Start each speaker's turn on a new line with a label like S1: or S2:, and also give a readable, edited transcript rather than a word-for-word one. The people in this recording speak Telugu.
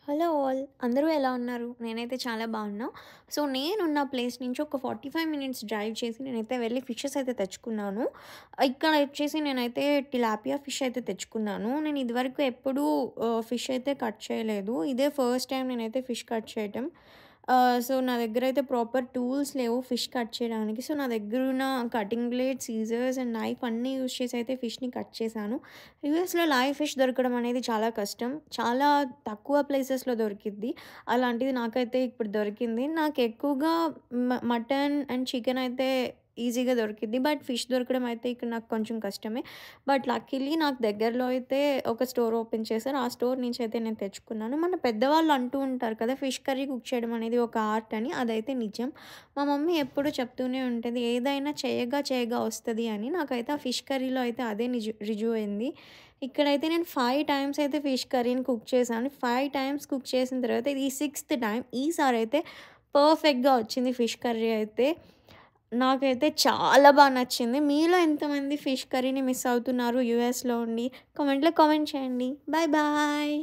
S1: Hello all! అందరూ ఎలా ఉన్నారు? నేనైతే చాలా బాగున్నా. సో, నేనున్న ప్లేస్ నుంచి ఒక 45 మినిట్స్ డ్రైవ్ చేసి నేనైతే వెళ్లి ఫిషెస్ అయితే తెచ్చుకున్నాను. ఇక్కడ వచ్చేసి నేనైతే టిలాపియా ఫిష్ అయితే తెచ్చుకున్నాను. నేను ఇదివరకు ఎప్పుడూ ఫిష్ అయితే కట్ చేయలేదు. ఇదే ఫస్ట్ టైమ్ నేనైతే ఫిష్ కట్ చేయటం. సో, నా దగ్గరైతే ప్రాపర్ టూల్స్ లేవు ఫిష్ కట్ చేయడానికి. సో, నా దగ్గరున్న cutting blade, scissors and knife అన్నీ యూజ్ చేసి అయితే ఫిష్‌ని కట్ చేశాను. యూఎస్‌లో లైవ్ ఫిష్ దొరకడం అనేది చాలా కష్టం. చాలా తక్కువ ప్లేసెస్‌లో దొరికిద్ది. అలాంటిది నాకైతే ఇప్పుడు దొరికింది. నాకెక్కువగా మటన్ అండ్ చికెన్ అయితే ఈజీగా దొరికిద్ది. బట్ ఫిష్ దొరకడం అయితే ఇక్కడ నాకు కొంచెం కష్టమే. బట్ లక్కీలీ నాకు దగ్గరలో అయితే ఒక స్టోర్ ఓపెన్ చేశారు. ఆ స్టోర్ నుంచి అయితే నేను తెచ్చుకున్నాను. మన పెద్దవాళ్ళు అంటూ ఉంటారు కదా! ఫిష్ కర్రీ కుక్ చేయడం అనేది ఒక ఆర్ట్ అని. అదైతే నిజం. మా మమ్మీ ఎప్పుడూ చెప్తూనే ఉంటది. ఏదైనా చేయగా చేయగా వస్తది అని. నాకైతే ఆ ఫిష్ కర్రీలో అయితే అదే రుజువయింది. ఇక్కడైతే నేను 5 టైమ్స్ అయితే ఫిష్ కర్రీని కుక్ చేశాను. 5 టైమ్స్ కుక్ చేసిన తర్వాత ఇది సిక్స్త్ టైమ్. ఈసారైతే పర్ఫెక్ట్‌గా వచ్చింది ఫిష్ కర్రీ అయితే. నాకైతే చాలా నచ్చింది. మీలో ఎంతమంది ఫిష్ కర్రీని మిస్ అవుతున్నారు యూఎస్‌లో ఉండి? కామెంట్‌లో కామెంట్ చేయండి. Bye bye.